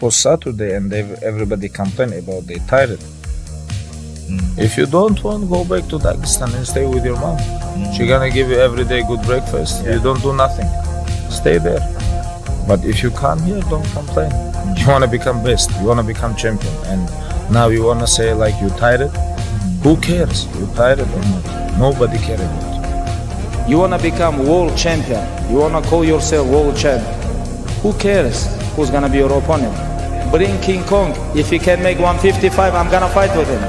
was Saturday, and everybody complained about they tired. If you don't want, go back to Dagestan and stay with your mom. She gonna give you every day good breakfast. You don't do nothing. Stay there. But if you come here, don't complain. You wanna become best. You wanna become champion. And now you wanna say like you tired. Who cares? You tired or not? Nobody cares about you. You wanna become world champion. You wanna call yourself world champ. Who cares who's gonna be your opponent? Bring King Kong. If he can make 155, I'm gonna fight with him.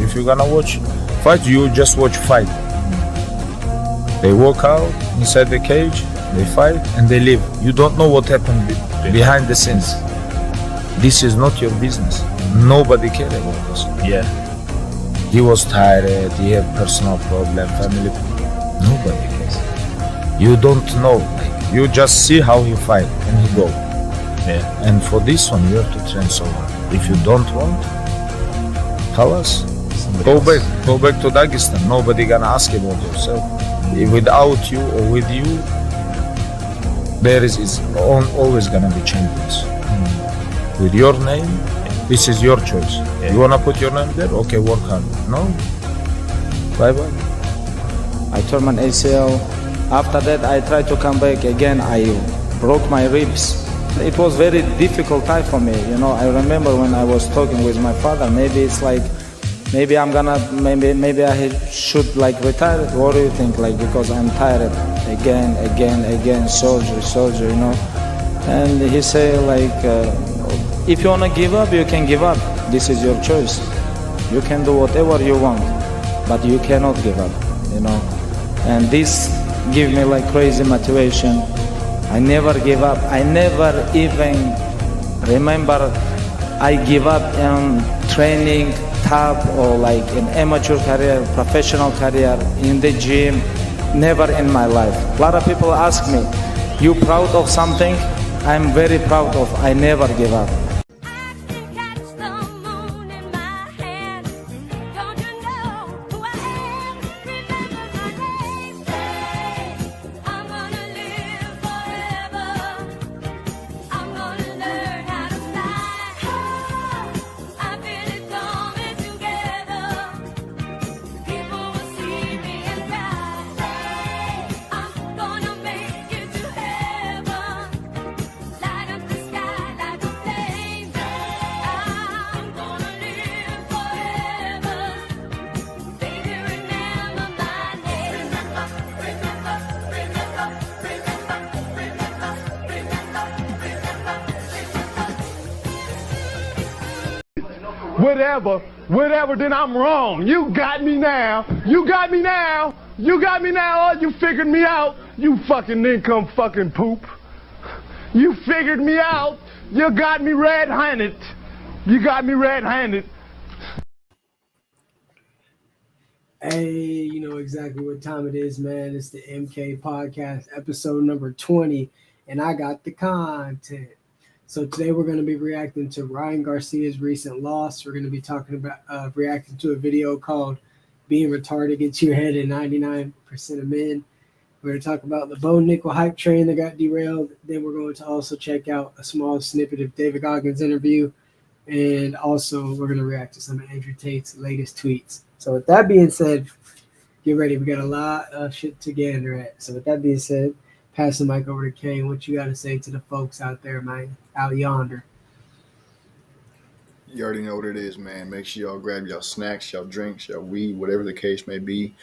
If you're gonna watch fight, you just watch fight. They walk out inside the cage, they fight, and they leave. You don't know what happened behind the scenes. This is not your business. Nobody cares about this. Yeah. He was tired, he had personal problem, family. Nobody cares. You don't know. Like, you just see how he fight and he go. Yeah. And for this one, you have to train so hard. If you don't want, tell us. Go back to Dagestan. Nobody gonna ask about yourself. Without you or with you, there is always gonna be champions. With your name, this is your choice. Yeah. You wanna put your name there? Okay, work hard. No? Bye-bye. I tore my ACL. After that, I tried to come back again. I broke my ribs. It was very difficult time for me. You know, I remember when I was talking with my father, maybe it's like, maybe I should like retire. What do you think? Like, because I'm tired again, surgery, you know. And he said like, if you wanna give up, you can give up. This is your choice. You can do whatever you want, but you cannot give up, you know. And this give me like crazy motivation. I never give up. I never even remember I give up in training, top, or like in amateur career, professional career, in the gym. Never in my life. A lot of people ask me, you proud of something? I'm very proud of. I never give up. Whatever, then I'm wrong. You got me now. You got me now. Oh, you figured me out. You fucking income fucking poop. You figured me out. You got me red-handed. Hey, you know exactly what time it is, man. It's the MK Podcast, episode number 20, and I got the content. So today we're going to be reacting to Ryan Garcia's recent loss. We're going to be talking about reacting to a video called Being Retarded Gets Your Head in 99% of Men. We're going to talk about the Bo Nickal hype train that got derailed. Then we're going to also check out a small snippet of David Goggins' interview. And also we're going to react to some of Andrew Tate's latest tweets. So with that being said, get ready. We got a lot of shit to gander at. So with that being said, pass the mic over to Kane. What you got to say to the folks out there, man, out yonder? You already know what it is, man. Make sure y'all grab y'all snacks, y'all drinks, y'all weed, whatever the case may be,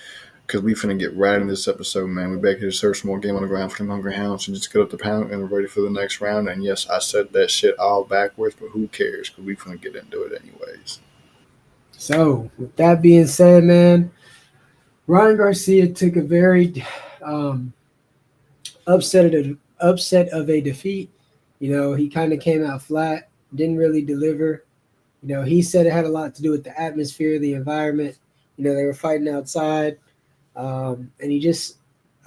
because we finna get right in this episode, man. We're back here to serve some more game on the ground for them hungry hounds. So just get up the pound and we're ready for the next round. And yes, I said that shit all backwards, but who cares? Because we finna get into it anyways. So with that being said, man, Ryan Garcia took a very upset of a defeat. You know, he kind of came out flat, didn't really deliver. You know, he said it had a lot to do with the atmosphere, the environment. You know, they were fighting outside, and he just,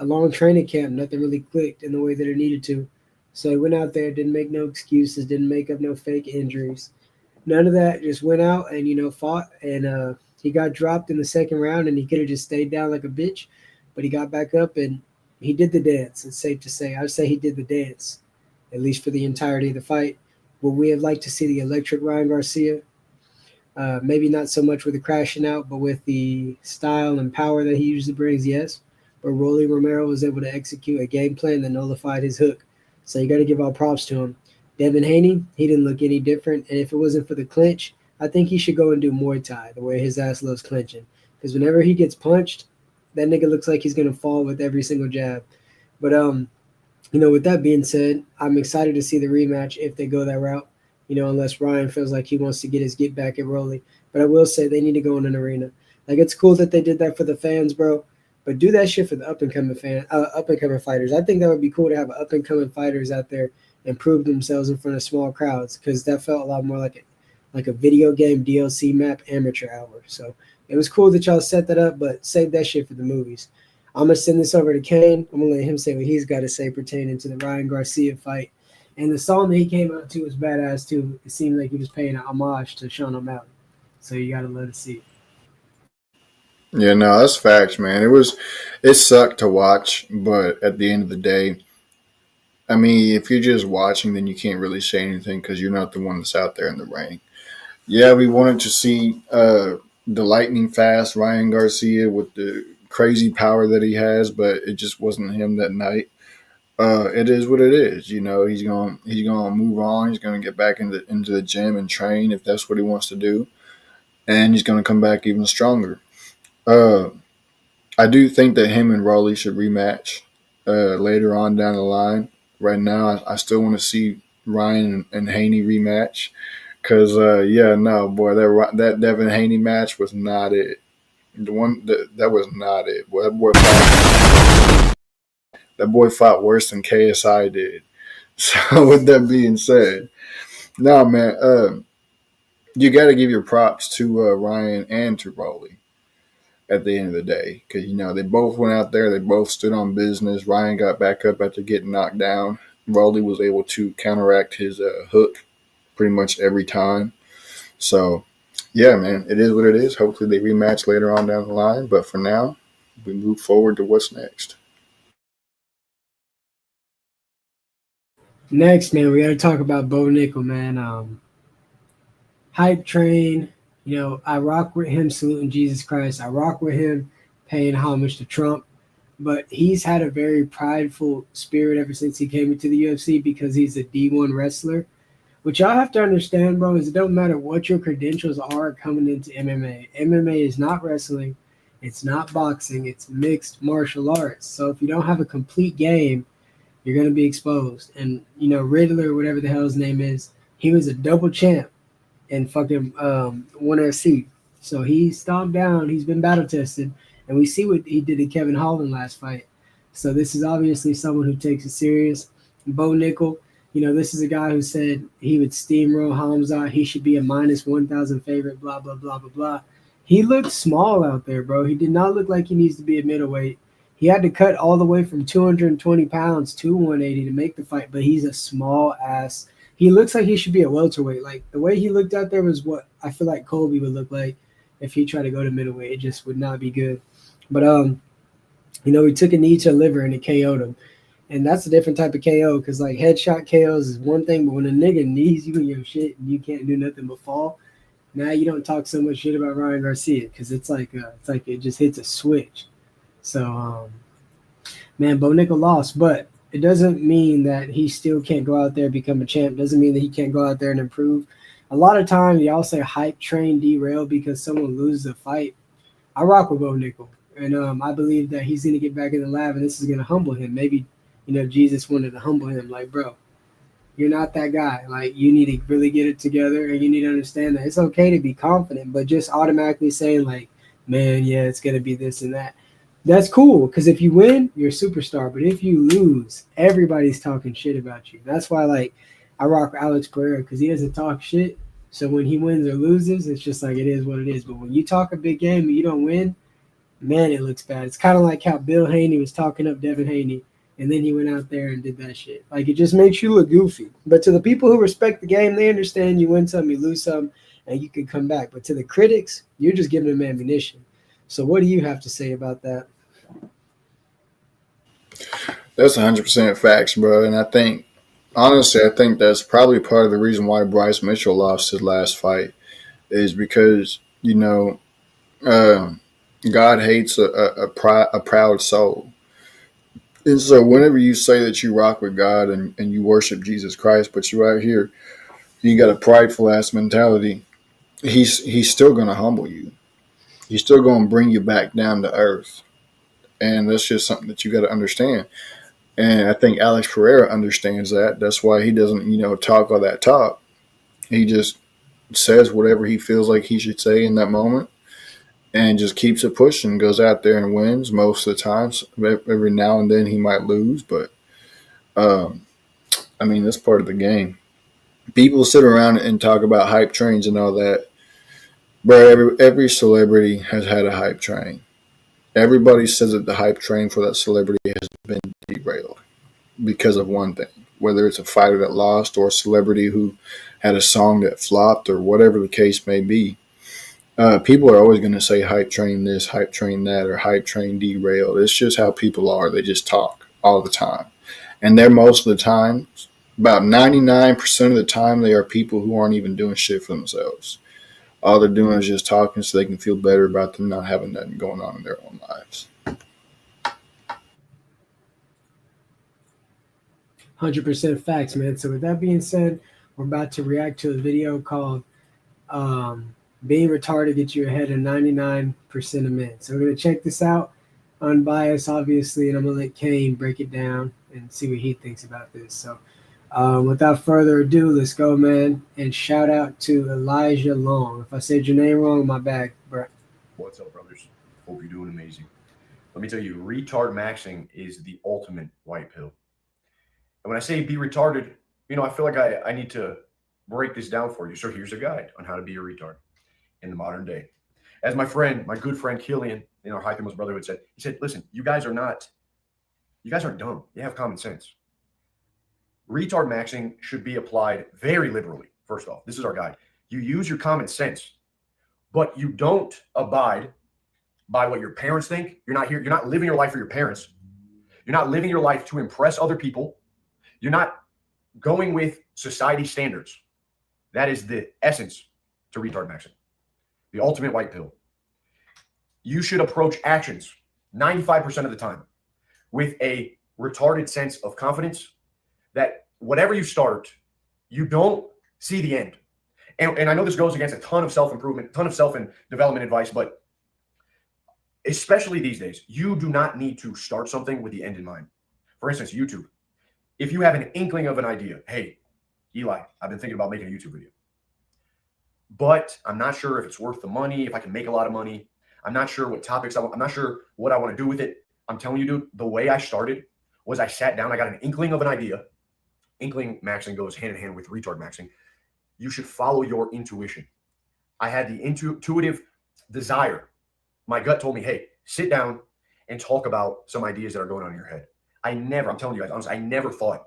a long training camp, nothing really clicked in the way that it needed to. So he went out there, didn't make no excuses, didn't make up no fake injuries. None of that, just went out and, you know, fought. And he got dropped in the second round, and he could have just stayed down like a bitch. But he got back up, and he did the dance. It's safe to say. I'd say he did the dance, at least for the entirety of the fight. Would we have liked to see the electric Ryan Garcia? Maybe not so much with the crashing out, but with the style and power that he usually brings, yes. But Rolly Romero was able to execute a game plan that nullified his hook. So you got to give all props to him. Devin Haney, he didn't look any different. And if it wasn't for the clinch, I think he should go and do Muay Thai, the way his ass loves clinching. Because whenever he gets punched, that nigga looks like he's going to fall with every single jab. But, with that being said, I'm excited to see the rematch if they go that route. Unless Ryan feels like he wants to get his get back at Rolly. But I will say they need to go in an arena. Like, it's cool that they did that for the fans, bro. But do that shit for the up-and-coming fighters. I think that would be cool to have up-and-coming fighters out there and prove themselves in front of small crowds, because that felt a lot more like a video game DLC map amateur hour. So it was cool that y'all set that up, but save that shit for the movies. I'm going to send this over to Kane. I'm going to let him say what he's got to say pertaining to the Ryan Garcia fight. And the song that he came out to was badass, too. It seemed like he was paying a homage to Sean O'Malley. So you got to let us see. Yeah, no, that's facts, man. It sucked to watch, but at the end of the day, I mean, if you're just watching, then you can't really say anything because you're not the one that's out there in the ring. Yeah, we wanted to see the lightning fast Ryan Garcia with the crazy power that he has, but it just wasn't him that night. It is what it is. He's gonna move on. He's gonna get back into the gym and train if that's what he wants to do, and he's gonna come back even stronger. I do think that him and Rolly should rematch later on down the line. Right now, I still want to see Ryan and Haney rematch because, that Devin Haney match was not it. The one that was not it. Boy, that boy fought worse than KSI did. So with that being said, no, man, you got to give your props to Ryan and to Rolly at the end of the day, because they both went out there, they both stood on business. Ryan got back up after getting knocked down. Rolly was able to counteract his hook pretty much every time. So, yeah, man, it is what it is. Hopefully they rematch later on down the line, but for now, we move forward to what's next. Next, man, we got to talk about Bo Nickal, man. Hype train. I rock with him saluting Jesus Christ. I rock with him paying homage to Trump. But he's had a very prideful spirit ever since he came into the UFC because he's a D1 wrestler. What y'all have to understand, bro, is it don't matter what your credentials are coming into MMA. MMA is not wrestling. It's not boxing. It's mixed martial arts. So if you don't have a complete game, you're going to be exposed. And, Riddler, whatever the hell his name is, he was a double champ and fucking 1FC. So he stomped down. He's been battle tested. And we see what he did to Kevin Holland last fight. So this is obviously someone who takes it serious. Bo Nickal, this is a guy who said he would steamroll Hamza. He should be a minus 1,000 favorite, blah, blah, blah, blah, blah. He looked small out there, bro. He did not look like he needs to be a middleweight. He had to cut all the way from 220 pounds to 180 to make the fight, but he's a small ass. He looks like he should be a welterweight. Like, the way he looked out there was what I feel like Colby would look like if he tried to go to middleweight. It just would not be good. But, he took a knee to the liver and it KO'd him. And that's a different type of KO because, like, headshot KOs is one thing, but when a nigga knees you in your shit and you can't do nothing but fall, now you don't talk so much shit about Ryan Garcia because it's like it just hits a switch. So, man, Bo Nickal lost, but it doesn't mean that he still can't go out there and become a champ. Doesn't mean that he can't go out there and improve. A lot of times y'all say hype train derail because someone loses a fight. I rock with Bo Nickal, and I believe that he's going to get back in the lab, and this is going to humble him. Maybe, Jesus wanted to humble him. Like, bro, you're not that guy. Like, you need to really get it together, and you need to understand that it's okay to be confident, but just automatically saying, like, man, yeah, it's going to be this and that. That's cool, because if you win, you're a superstar. But if you lose, everybody's talking shit about you. That's why, like, I rock with Alex Pereira, because he doesn't talk shit. So when he wins or loses, it's just like it is what it is. But when you talk a big game and you don't win, man, it looks bad. It's kind of like how Bill Haney was talking up Devin Haney, and then he went out there and did that shit. Like, it just makes you look goofy. But to the people who respect the game, they understand you win some, you lose some, and you can come back. But to the critics, you're just giving them ammunition. So what do you have to say about that? That's 100% facts, bro. And I think Honestly, I think that's probably part of the reason why Bryce Mitchell lost his last fight is because, uh, God hates a proud soul. And so whenever you say that you rock with God and you worship Jesus Christ, but you're out here, you got a prideful ass mentality, he's still going to humble you. He's still going to bring you back down to earth. And that's just something that you got to understand. And I think Alex Pereira understands that. That's why he doesn't, talk all that talk. He just says whatever he feels like he should say in that moment and just keeps it pushing, goes out there and wins most of the times. Every now and then he might lose, but um, I mean, that's part of the game. People sit around and talk about hype trains and all that, but every celebrity has had a hype train. Everybody says that the hype train for that celebrity has been derailed because of one thing, whether it's a fighter that lost or a celebrity who had a song that flopped or whatever the case may be. People are always going to say hype train this, hype train that, or hype train derailed. It's just how people are. They just talk all the time. And they're most of the time, about 99% of the time, they are people who aren't even doing shit for themselves. All they're doing is just talking so they can feel better about them not having nothing going on in their own lives. 100% facts, man. So with that being said, we're about to react to a video called Being Retarded Gets You Ahead of 99% of Men. So we're going to check this out, unbiased, obviously, and I'm going to let Kane break it down and see what he thinks about this. So without further ado, let's go, man. And shout out to Elijah Long. If I said your name wrong, my bad, bro. What's up, brothers? Hope you're doing amazing. Let me tell you, retard maxing is the ultimate white pill. And when I say be retarded, I feel like I need to break this down for you. So here's a guide on how to be a retard in the modern day. As my good friend Killian in our High Thermos Brotherhood said, he said, listen, you guys aren't dumb. You have common sense. Retard maxing should be applied very liberally. First off, this is our guide. You use your common sense, but you don't abide by what your parents think. You're not living your life for your parents. You're not living your life to impress other people. You're not going with society standards. That is the essence to retard maxing. The ultimate white pill. You should approach actions 95% of the time with a retarded sense of confidence that whatever you start, you don't see the end. And I know this goes against a ton of self-improvement, ton of self-development advice, but especially these days, you do not need to start something with the end in mind. For instance, YouTube. If you have an inkling of an idea, hey, Eli, I've been thinking about making a YouTube video, but I'm not sure if it's worth the money, if I can make a lot of money. I'm not sure what topics I'm not sure what I want to do with it. I'm telling you, dude, the way I started was I sat down, I got an inkling of an idea. Inkling maxing goes hand in hand with retard maxing. You should follow your intuition. I had the intuitive desire. My gut told me, hey, sit down and talk about some ideas that are going on in your head. I'm telling you guys, honestly, I never thought,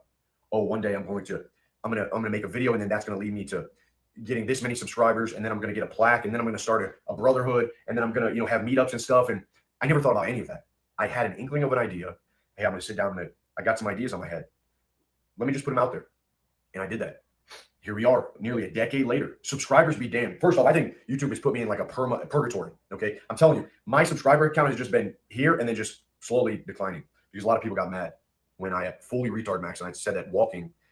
oh, one day I'm gonna make a video and then that's gonna lead me to getting this many subscribers, and then I'm gonna get a plaque, and then I'm gonna start a brotherhood, and then I'm gonna have meetups and stuff. And I never thought about any of that. I had an inkling of an idea. Hey, I'm gonna sit down and I got some ideas on my head. Let me just put them out there. And I did that. Here we are, nearly a decade later. Subscribers be damned. First off, I think YouTube has put me in like a purgatory. Okay. I'm telling you, my subscriber count has just been here and then just slowly declining because a lot of people got mad when I fully retard max. And I said that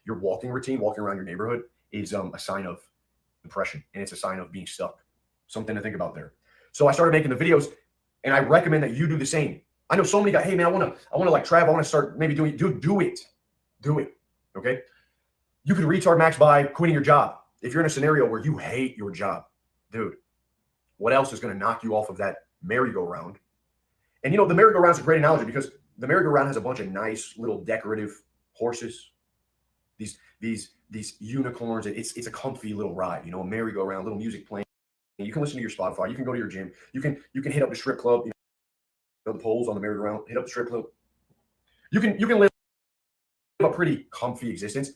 your walking routine, walking around your neighborhood is a sign of depression, and it's a sign of being stuck. Something to think about there. So I started making the videos, and I recommend that you do the same. I know so many guys, hey man, I want to like Trav, I want to start maybe doing, do it. Okay. You can retard max by quitting your job. If you're in a scenario where you hate your job, dude, what else is going to knock you off of that merry-go-round? And the merry-go-round is a great analogy because the merry-go-round has a bunch of nice little decorative horses. These unicorns. It's a comfy little ride, a merry-go-round, little music playing. You can listen to your Spotify. You can go to your gym. You can hit up the strip club. The poles on the merry-go-round. Hit up the strip club. You can live a pretty comfy existence,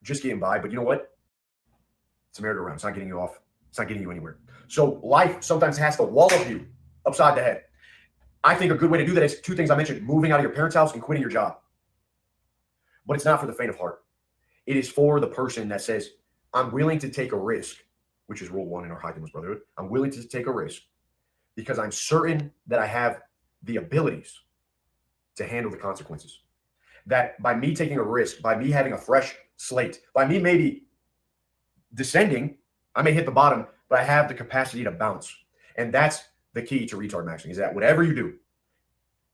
just getting by. But you know what? It's a merry-go-round. It's not getting you off. It's not getting you anywhere. So life sometimes has to wallop you upside the head. I think a good way to do that is two things I mentioned: moving out of your parents' house and quitting your job. But it's not for the faint of heart. It is for the person that says, I'm willing to take a risk, which is rule 1 in our High Demons Brotherhood. I'm willing to take a risk because I'm certain that I have the abilities to handle the consequences. That by me taking a risk, by me having a fresh slate, by me maybe descending, I may hit the bottom, but I have the capacity to bounce. And that's the key to retard maxing, is that whatever you do,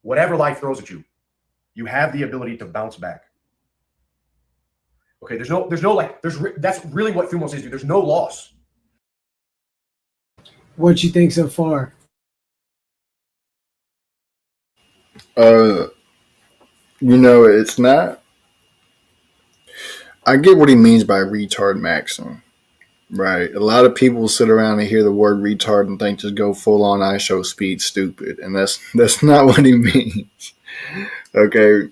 whatever life throws at you, you have the ability to bounce back. Okay, that's really what Thumos is, dude. There's no loss. What you think so far? It's not. I get what he means by retard maxing, right? A lot of people sit around and hear the word retard and think just go full on ISO speed stupid, and that's not what he means. Okay,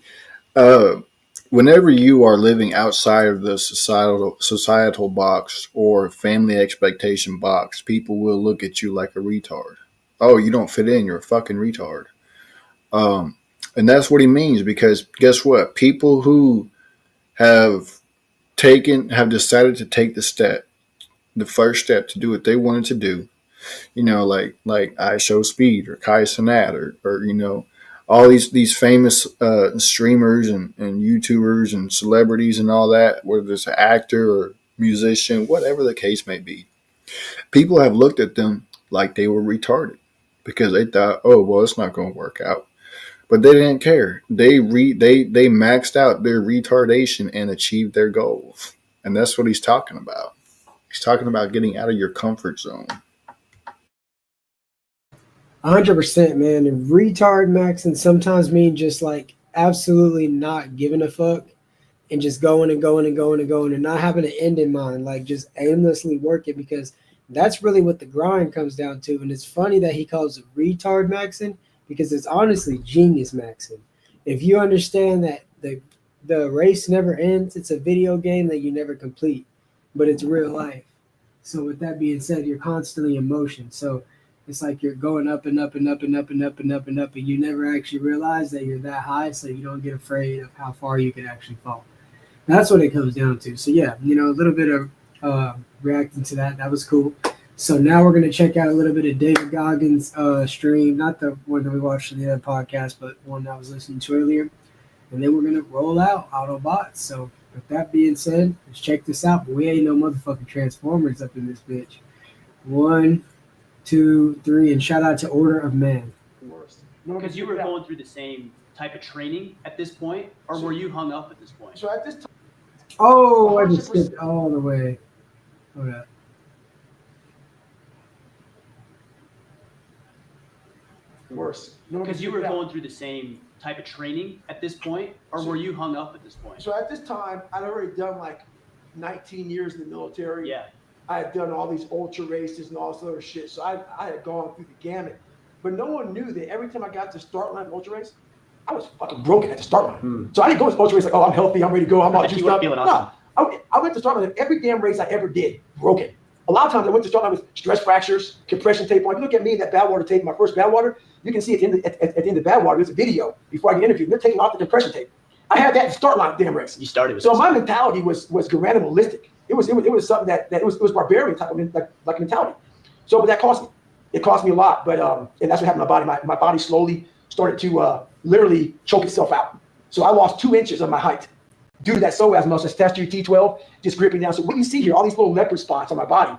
whenever you are living outside of the societal box or family expectation box, people will look at you like a retard. Oh, you don't fit in. You're a fucking retard. And that's what he means, because guess what? People who have decided to take the first step to do what they wanted to do, like ISO Speed or Kai Cenat or all these famous streamers and YouTubers and celebrities and all that, whether it's an actor or musician, whatever the case may be. People have looked at them like they were retarded because they thought, oh, well, it's not going to work out. But they didn't care. They maxed out their retardation and achieved their goals. And that's what he's talking about. He's talking about getting out of your comfort zone. 100%, man. And retard maxing sometimes mean just like absolutely not giving a fuck and just going and going and going and going and not having an end in mind, like just aimlessly working, because that's really what the grind comes down to. And it's funny that he calls it retard maxing, because it's honestly genius maxing. If you understand that the race never ends, it's a video game that you never complete, but it's real life. So with that being said, you're constantly in motion. So it's like you're going up and up and up and up and up and up and up, and you never actually realize that you're that high, so you don't get afraid of how far you can actually fall. That's what it comes down to. So yeah, a little bit of reacting to that. That was cool. So now we're going to check out a little bit of David Goggins' stream, not the one that we watched in the other podcast, but one that I was listening to earlier. And then we're going to roll out Autobots. So with that being said, let's check this out. But we ain't no motherfucking Transformers up in this bitch. 1, 2, 3, and shout out to Order of Man. Because you were going through the same type of training at this point, or were you hung up at this point? So at this time. Oh, I just skipped all the way. Hold up. Worse. Because you were going through the same type of training at this point, or were you hung up at this point? So at this time, I'd already done like 19 years in the military. Yeah. I had done all these ultra races and all this other shit. So I had gone through the gamut. But no one knew that every time I got to the start line of ultra race, I was fucking broken at the start line. So I didn't go to ultra race like, oh, I'm healthy, I'm ready to go, I'm all juiced up. No, I went to start line every damn race I ever did, broken. A lot of times I went to start line with stress fractures, compression tape on. If you look at me in that Badwater tape, my first Badwater, you can see at the end of Badwater, there's a video before I get interviewed. They're taking off the compression tape. I had that at the start line of the damn race. You started with so my mentality was animalistic. It was something that it was barbarian type of like mentality. So but that cost me. It cost me a lot. But and that's what happened to my body. My body slowly started to literally choke itself out. So I lost 2 inches of my height due to that psoas muscle, that's T12, just gripping down. So what you see here, all these little leopard spots on my body,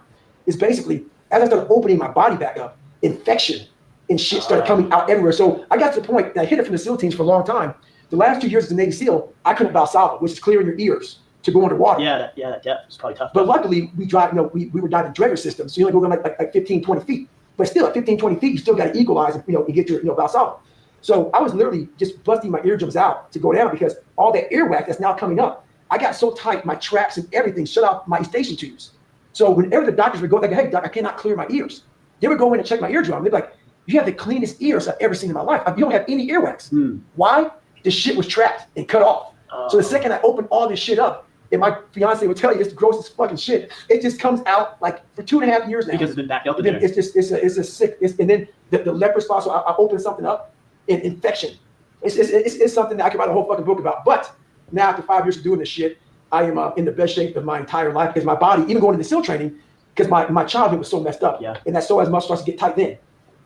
is basically, as I started opening my body back up, infection and shit started coming out everywhere. So I got to the point that I hid it from the SEAL teams for a long time. The last 2 years as a Navy SEAL, I couldn't Valsalva, which is clearing your ears to go underwater. Yeah, that depth was probably tough. But luckily, we were diving Dredger systems, so you only go down like 15, 20 feet. But still, at 15, 20 feet, you still got to equalize and get your Valsalva. So I was literally just busting my eardrums out to go down because all that earwax that's now coming up, I got so tight, my traps and everything shut off my eustachian tubes. So whenever the doctors would go, they go, hey, doc, I cannot clear my ears. They would go in and check my eardrum. They'd be like, you have the cleanest ears I've ever seen in my life. You don't have any earwax. Why? This shit was trapped and cut off. So the second I opened all this shit up, and my fiance would tell you it's the grossest fucking shit. It just comes out like for 2.5 years now. Because it's been backed up in then there. It's a sick. And then the leopard spot. So I opened something up, and infection. It's something that I could write a whole fucking book about. But now after 5 years of doing this shit, I am in the best shape of my entire life because my body, even going into SEAL training, because my childhood was so messed up. Yeah. And that psoas muscle starts to get tight then,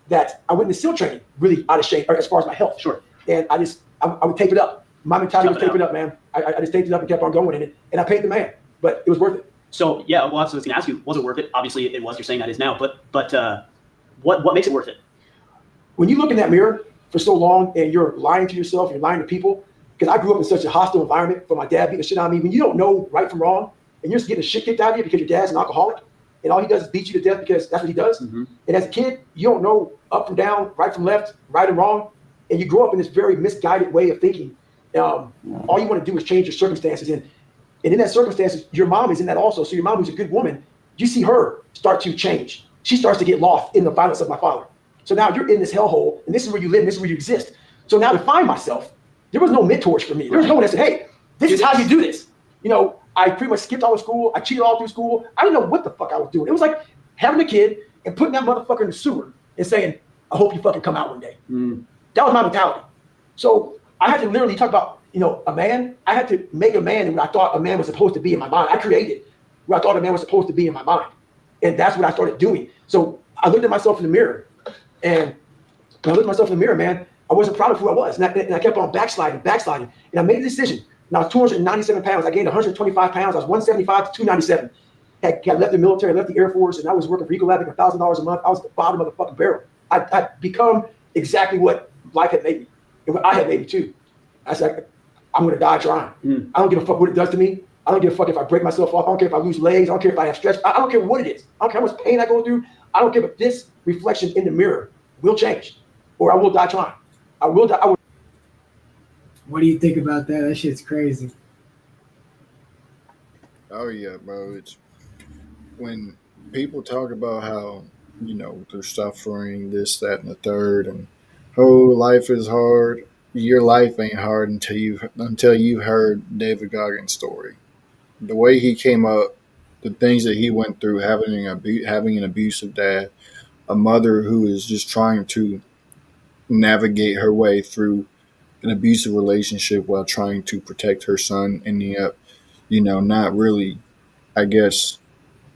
that I went into SEAL training really out of shape as far as my health. Sure. And I would tape it up. My mentality was tape it up, man. I just taped it up and kept on going in it. And I paid the man, but it was worth it. So yeah, well, I was going to ask you, was it worth it? Obviously it was. You're saying that is now, but what makes it worth it? When you look in that mirror for so long and you're lying to yourself, you're lying to people, because I grew up in such a hostile environment for my dad beating the shit out of me. When you don't know right from wrong and you're just getting the shit kicked out of you because your dad's an alcoholic and all he does is beat you to death because that's what he does. Mm-hmm. And as a kid, you don't know up from down, right from left, right and wrong. And you grow up in this very misguided way of thinking. All you want to do is change your circumstances. And in that circumstances, your mom is in that also. So your mom, who's a good woman, you see her start to change. She starts to get lost in the violence of my father. So now you're in this hellhole, and this is where you live, and this is where you exist. So now to find myself, there was no mentors for me. There was no one that said, hey, this is how you do this. You know, I pretty much skipped all of school. I cheated all through school. I didn't know what the fuck I was doing. It was like having a kid and putting that motherfucker in the sewer and saying, I hope you fucking come out one day. That was my mentality. So I had to literally talk about, you know, a man. I had to make a man in what I thought a man was supposed to be in my mind. I created what I thought a man was supposed to be in my mind. And that's what I started doing. So I looked at myself in the mirror. And when I looked at myself in the mirror, man, I wasn't proud of who I was. And I kept on backsliding. And I made a decision. And I was 297 pounds. I gained 125 pounds. I was 175 to 297. Had left the military, left the Air Force, and I was working for Ecolab at $1,000 a month. I was at the bottom of the fucking barrel. I'd become exactly what life had made me. And what I had made me too. I said, I'm going to die trying. I don't give a fuck what it does to me. I don't give a fuck if I break myself off. I don't care if I lose legs. I don't care if I have stretch. I don't care what it is. I don't care how much pain I go through. I don't care if this reflection in the mirror will change or I will die trying. I will die. What do you think about that? That shit's crazy. Oh yeah, bro. It's when people talk about how, you know, they're suffering, this, that, and the third, and life is hard. Your life ain't hard until you've heard David Goggins' story. The way he came up, the things that he went through, having an abusive dad, a mother who is just trying to navigate her way through an abusive relationship while trying to protect her son, ending up, you know, not really, I guess,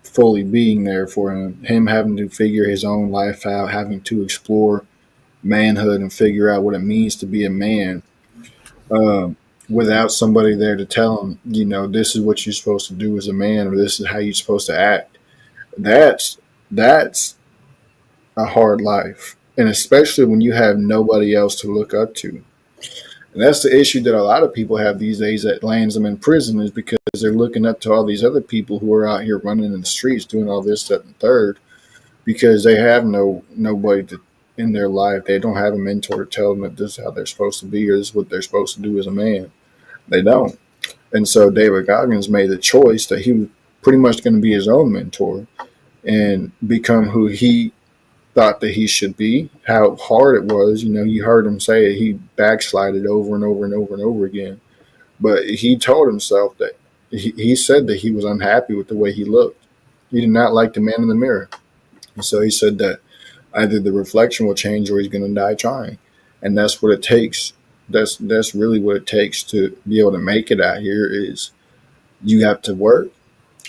fully being there for him having to figure his own life out, having to explore manhood and figure out what it means to be a man, without somebody there to tell him, you know, this is what you're supposed to do as a man, or this is how you're supposed to act. That's a hard life. And especially when you have nobody else to look up to. And that's the issue that a lot of people have these days that lands them in prison, is because they're looking up to all these other people who are out here running in the streets doing all this, that, and third, because they have nobody in their life. They don't have a mentor to tell them that this is how they're supposed to be or this is what they're supposed to do as a man. They don't. And so David Goggins made the choice that he was pretty much going to be his own mentor and become who he thought that he should be. How hard it was, you know, you heard him say it, he backslided over and over and over and over again. But he told himself that he said that he was unhappy with the way he looked. He did not like the man in the mirror. And so he said that either the reflection will change or he's going to die trying. And that's what it takes. That's really what it takes to be able to make it out here, is you have to work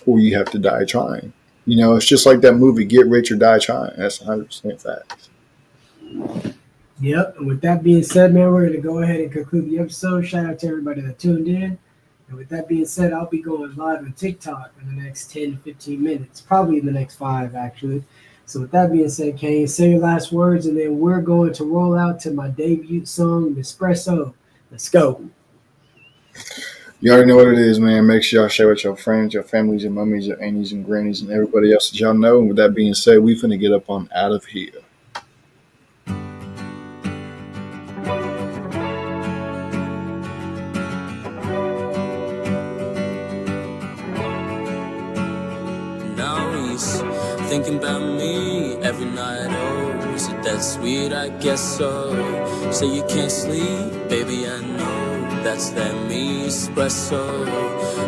or you have to die trying. You know, it's just like that movie, Get Rich or Die Trying. That's 100% facts. Yep. And with that being said, man, we're going to go ahead and conclude the episode. Shout out to everybody that tuned in. And with that being said, I'll be going live on TikTok in the next 10 to 15 minutes, probably in the next 5, actually. So with that being said, Kane, say your last words, and then we're going to roll out to my debut song, Espresso. Let's go. You already know what it is, man. Make sure y'all share with your friends, your families, your mummies, your aunties and grannies, and everybody else that y'all know. And with that being said, we finna get up on out of here. Now he's thinking about me every night. Oh, is it that sweet? I guess so. Say you can't sleep, baby, I know. That's that me espresso.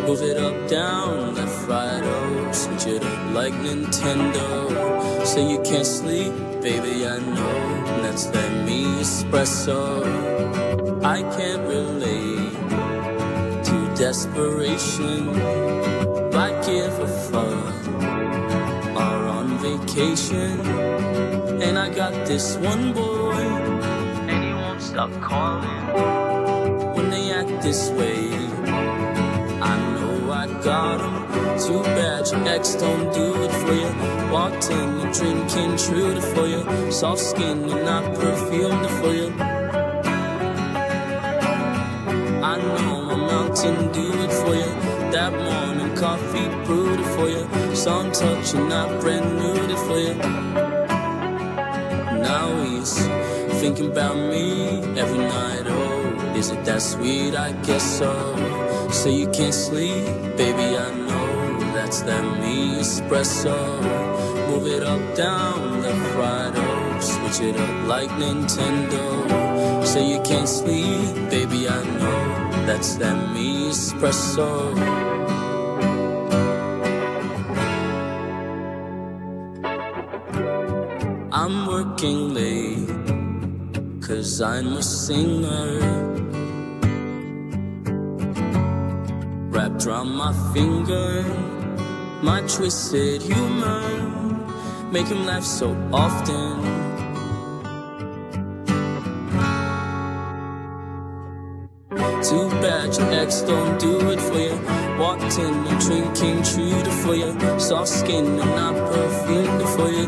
Move it up, down, left, right, oh. Switch it up like Nintendo. Say you can't sleep, baby, I know. That's that me espresso. I can't relate to desperation. Like if a fuck are on vacation. And I got this one boy, and he won't stop calling. When they act this way, I know I got him. Too bad your ex don't do it for you. Walked in and drinking Trudy for you. Soft skin and not perfumed for you. I know my Mountain Dew it for you. That morning coffee brewed it for you. Sun touch and not brand new it for you. Now he's thinking about me every night. Oh, is it that sweet? I guess so. Say you can't sleep, baby, I know. That's that me espresso. Move it up, down, left, right, oh. Switch it up like Nintendo. Say you can't sleep, baby, I know. That's that me espresso. I'm working late, 'cause I'm a singer. Wrapped around my finger, my twisted humor, make him laugh so often. Too bad your ex don't do it for you. Walked in and drinking Trudy for you. Soft skin and not perfumed for you.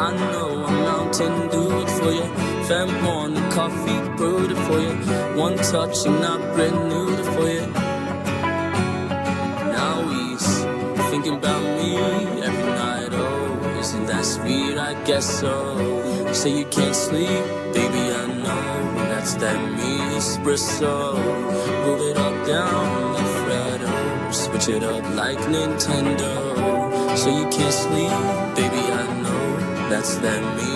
I know a Mountain Dew it for you. Fam morning coffee brewed it for you. One touch and not brand new it for you. Now he's thinking about me every night. Oh, isn't that sweet? I guess so. Say you can't sleep, baby, I know. That's that me espresso. Move it up, down, left, right, oh. Switch it up like Nintendo. So you can't sleep, baby, I know. That's that me